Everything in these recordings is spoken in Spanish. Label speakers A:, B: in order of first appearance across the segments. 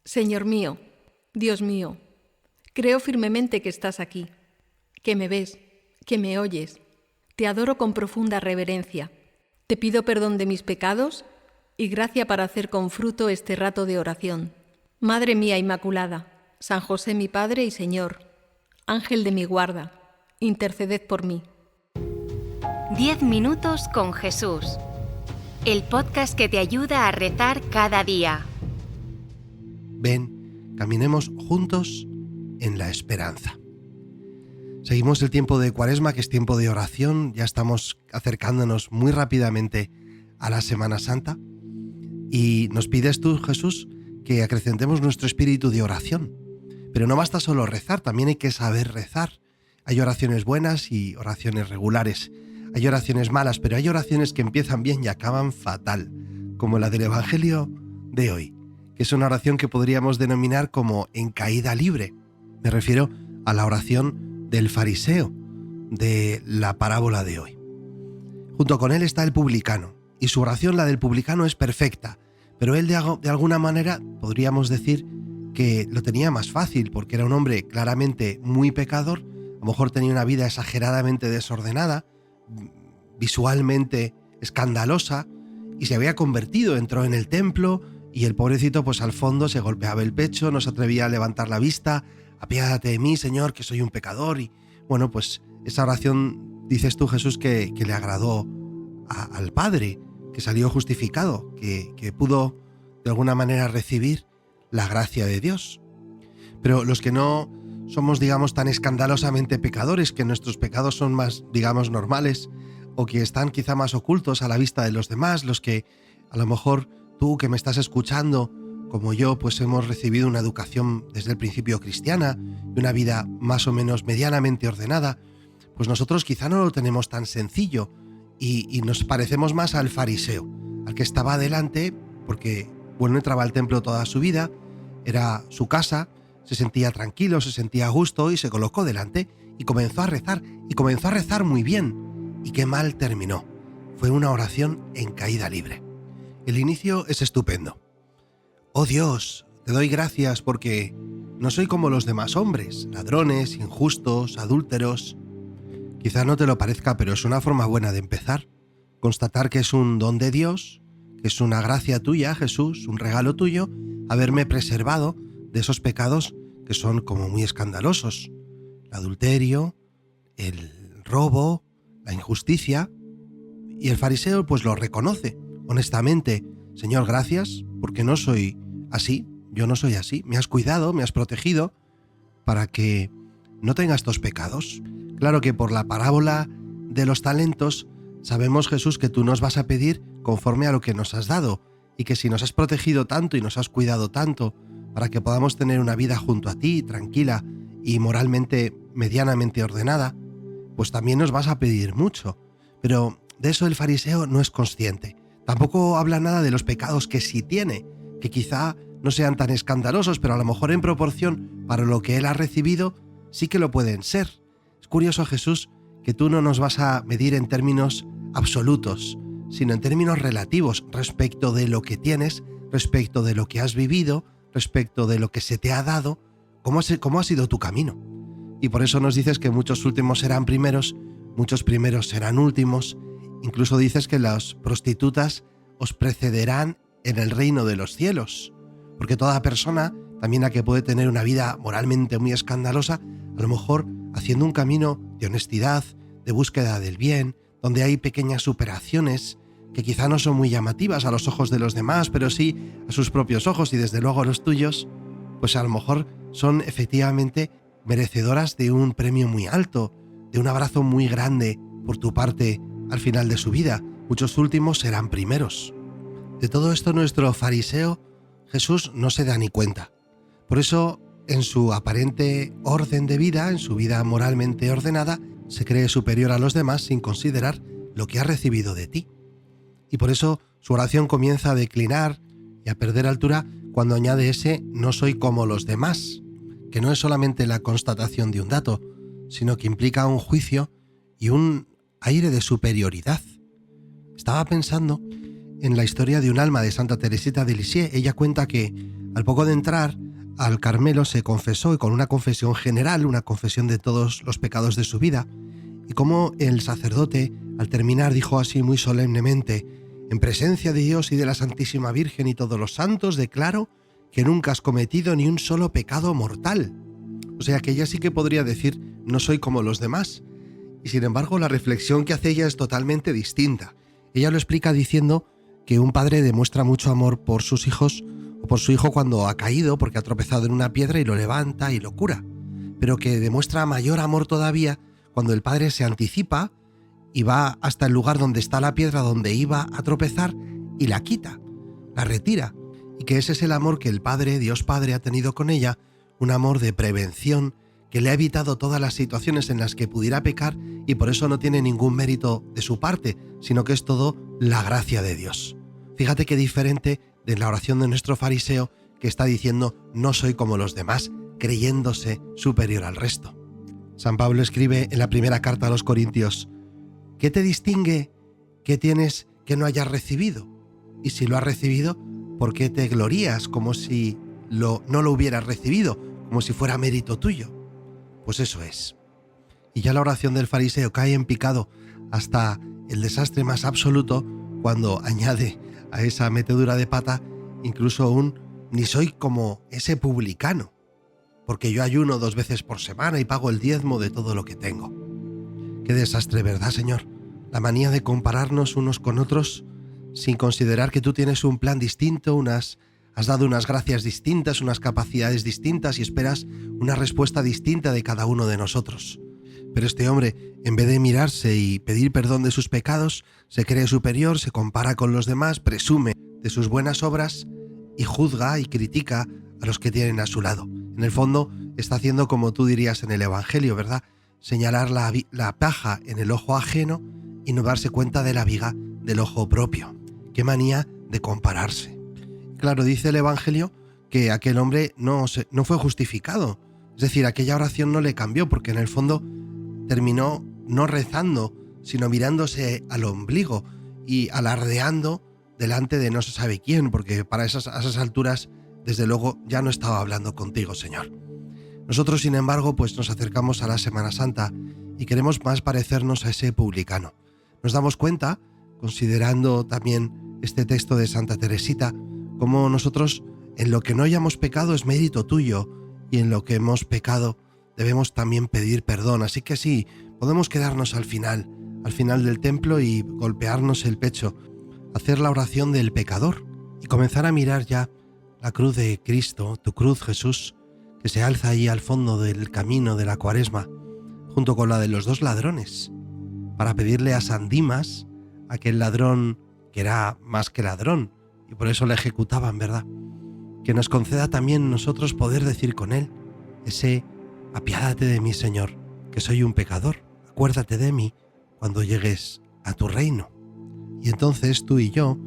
A: Señor mío, Dios mío, creo firmemente que estás aquí, que me ves, que me oyes. Te adoro con profunda reverencia. Te pido perdón de mis pecados y gracia para hacer con fruto este rato de oración. Madre mía Inmaculada, San José mi Padre y Señor, Ángel de mi guarda, interceded por mí.
B: 10 minutos con Jesús. El podcast que te ayuda a rezar cada día.
C: Ven, caminemos juntos en la esperanza. Seguimos el tiempo de Cuaresma, que es tiempo de oración. Ya estamos acercándonos muy rápidamente a la Semana Santa. Y nos pides tú, Jesús, que acrecentemos nuestro espíritu de oración. Pero no basta solo rezar, también hay que saber rezar. Hay oraciones buenas y oraciones regulares. Hay oraciones malas, pero hay oraciones que empiezan bien y acaban fatal, como la del Evangelio de hoy, que es una oración que podríamos denominar como en caída libre. Me refiero a la oración del fariseo de la parábola de hoy. Junto con él está el publicano, y su oración, la del publicano, es perfecta, pero él de alguna manera podríamos decir que lo tenía más fácil, porque era un hombre claramente muy pecador, a lo mejor tenía una vida exageradamente desordenada, visualmente escandalosa, y se había convertido, entró en el templo, y el pobrecito pues al fondo se golpeaba el pecho, no se atrevía a levantar la vista. Apiádate de mí, Señor, que soy un pecador. Y bueno, pues esa oración, dices tú, Jesús, que le agradó al Padre, que salió justificado, que pudo de alguna manera recibir la gracia de Dios. Pero los que no somos, digamos, tan escandalosamente pecadores, que nuestros pecados son más, digamos, normales, o que están quizá más ocultos a la vista de los demás, los que a lo mejor tú que me estás escuchando, como yo, pues hemos recibido una educación desde el principio cristiana y una vida más o menos medianamente ordenada, pues nosotros quizá no lo tenemos tan sencillo y nos parecemos más al fariseo, al que estaba adelante porque, bueno, entraba al templo toda su vida, era su casa, se sentía tranquilo, se sentía a gusto y se colocó delante y comenzó a rezar muy bien. Y qué mal terminó. Fue una oración en caída libre. El inicio es estupendo. Oh Dios, te doy gracias porque no soy como los demás hombres, ladrones, injustos, adúlteros. Quizá no te lo parezca, pero es una forma buena de empezar. Constatar que es un don de Dios, que es una gracia tuya, Jesús, un regalo tuyo, haberme preservado de esos pecados que son como muy escandalosos. El adulterio, el robo, la injusticia. Y el fariseo pues lo reconoce honestamente. Señor, gracias, porque no soy así, yo no soy así. Me has cuidado, me has protegido para que no tenga estos pecados. Claro que por la parábola de los talentos sabemos, Jesús, que tú nos vas a pedir conforme a lo que nos has dado y que si nos has protegido tanto y nos has cuidado tanto para que podamos tener una vida junto a ti, tranquila y moralmente, medianamente ordenada, pues también nos vas a pedir mucho. Pero de eso el fariseo no es consciente. Tampoco habla nada de los pecados que sí tiene, que quizá no sean tan escandalosos, pero a lo mejor en proporción para lo que él ha recibido sí que lo pueden ser. Es curioso, Jesús, que tú no nos vas a medir en términos absolutos, sino en términos relativos respecto de lo que tienes, respecto de lo que has vivido, respecto de lo que se te ha dado, cómo ha sido tu camino. Y por eso nos dices que muchos últimos serán primeros, muchos primeros serán últimos. Incluso dices que las prostitutas os precederán en el reino de los cielos, porque toda persona, también la que puede tener una vida moralmente muy escandalosa, a lo mejor haciendo un camino de honestidad, de búsqueda del bien, donde hay pequeñas superaciones que quizá no son muy llamativas a los ojos de los demás, pero sí a sus propios ojos y desde luego a los tuyos, pues a lo mejor son efectivamente merecedoras de un premio muy alto, de un abrazo muy grande por tu parte al final de su vida. Muchos últimos serán primeros. De todo esto nuestro fariseo Jesús no se da ni cuenta. Por eso, en su aparente orden de vida, en su vida moralmente ordenada, se cree superior a los demás sin considerar lo que ha recibido de ti. Y por eso su oración comienza a declinar y a perder altura cuando añade ese "no soy como los demás", que no es solamente la constatación de un dato, sino que implica un juicio y un aire de superioridad. Estaba pensando en la historia de un alma de Santa Teresita de Lisieux. Ella cuenta que Al poco de entrar al Carmelo se confesó, y con una confesión general, una confesión de todos los pecados de su vida, y como el sacerdote al terminar dijo así muy solemnemente: en presencia de Dios y de la Santísima Virgen y todos los santos, declaro que nunca has cometido ni un solo pecado mortal. O sea que ella sí que podría decir: no soy como los demás. Y sin embargo, la reflexión que hace ella es totalmente distinta. Ella lo explica diciendo que un padre demuestra mucho amor por sus hijos o por su hijo cuando ha caído porque ha tropezado en una piedra y lo levanta y lo cura, pero que demuestra mayor amor todavía cuando el padre se anticipa y va hasta el lugar donde está la piedra donde iba a tropezar y la quita, la retira, y que ese es el amor que el Padre, Dios Padre, ha tenido con ella, un amor de prevención que le ha evitado todas las situaciones en las que pudiera pecar, y por eso no tiene ningún mérito de su parte, sino que es todo la gracia de Dios. Fíjate qué diferente de la oración de nuestro fariseo, que está diciendo: no soy como los demás, creyéndose superior al resto. San Pablo escribe en la primera carta a los Corintios: ¿qué te distingue que tienes que no hayas recibido? Y si lo has recibido, ¿por qué te glorías como si no lo hubieras recibido, como si fuera mérito tuyo? Pues eso es. Y ya la oración del fariseo cae en picado hasta el desastre más absoluto cuando añade a esa metedura de pata incluso un: ni soy como ese publicano, porque yo ayuno 2 veces por semana y pago el diezmo de todo lo que tengo. Qué desastre, ¿verdad, Señor? La manía de compararnos unos con otros sin considerar que tú tienes un plan distinto, has dado unas gracias distintas, unas capacidades distintas y esperas una respuesta distinta de cada uno de nosotros. Pero este hombre, en vez de mirarse y pedir perdón de sus pecados, se cree superior, se compara con los demás, presume de sus buenas obras y juzga y critica a los que tienen a su lado. En el fondo, está haciendo como tú dirías en el Evangelio, ¿verdad? Señalar la paja en el ojo ajeno y no darse cuenta de la viga del ojo propio. Qué manía de compararse. Claro, dice el Evangelio que aquel hombre no fue justificado. Es decir, aquella oración no le cambió, porque en el fondo terminó no rezando, sino mirándose al ombligo y alardeando delante de no se sabe quién, porque a esas alturas, desde luego, ya no estaba hablando contigo, Señor. Nosotros, sin embargo, pues nos acercamos a la Semana Santa y queremos más parecernos a ese publicano. Nos damos cuenta, considerando también este texto de Santa Teresita, como nosotros en lo que no hayamos pecado es mérito tuyo, y en lo que hemos pecado debemos también pedir perdón. Así que sí, podemos quedarnos al final del templo y golpearnos el pecho, hacer la oración del pecador y comenzar a mirar ya la cruz de Cristo, tu cruz, Jesús, que se alza ahí al fondo del camino de la Cuaresma, junto con la de los 2 ladrones, para pedirle a San Dimas, aquel ladrón que era más que ladrón, y por eso le ejecutaban, ¿verdad?, que nos conceda también nosotros poder decir con él ese: apiádate de mí, Señor, que soy un pecador, acuérdate de mí cuando llegues a tu reino. Y entonces tú y yo,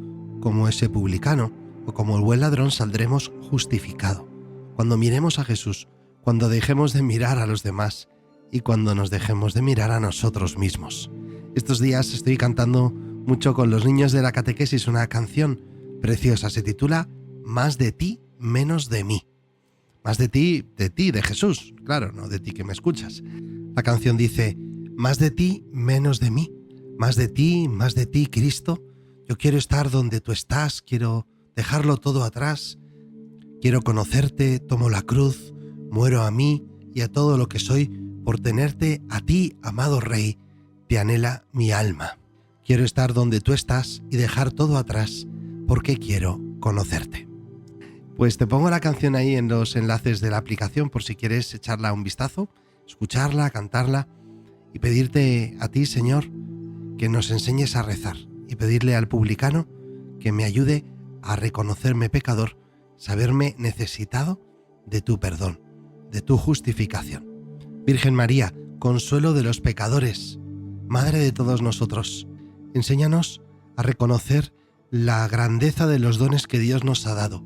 C: como ese publicano o como el buen ladrón, saldremos justificado. Cuando miremos a Jesús, cuando dejemos de mirar a los demás y cuando nos dejemos de mirar a nosotros mismos. Estos días estoy cantando mucho con los niños de la catequesis una canción preciosa, se titula Más de ti, menos de mí. Más de ti, de Jesús, claro, no de ti que me escuchas. La canción dice: más de ti, menos de mí. Más de ti, Cristo. Yo quiero estar donde tú estás, quiero dejarlo todo atrás. Quiero conocerte, tomo la cruz, muero a mí y a todo lo que soy por tenerte a ti, amado Rey. Te anhela mi alma. Quiero estar donde tú estás y dejar todo atrás porque quiero conocerte. Pues te pongo la canción ahí en los enlaces de la aplicación por si quieres echarla un vistazo, escucharla, cantarla y pedirte a ti, Señor, que nos enseñes a rezar y pedirle al publicano que me ayude a reconocerme pecador, saberme necesitado de tu perdón, de tu justificación. Virgen María, consuelo de los pecadores, Madre de todos nosotros, enséñanos a reconocer la grandeza de los dones que Dios nos ha dado,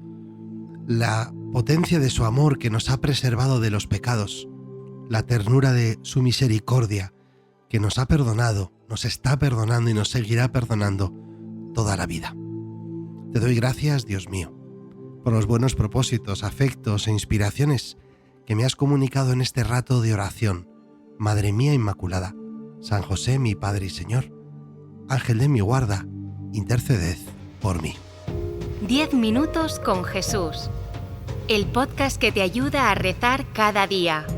C: la potencia de su amor que nos ha preservado de los pecados, la ternura de su misericordia que nos ha perdonado, nos está perdonando y nos seguirá perdonando toda la vida. Te doy gracias, Dios mío, por los buenos propósitos, afectos e inspiraciones que me has comunicado en este rato de oración. Madre mía Inmaculada, San José, mi Padre y Señor, Ángel de mi guarda, interceded por mí.
B: 10 minutos con Jesús. El podcast que te ayuda a rezar cada día.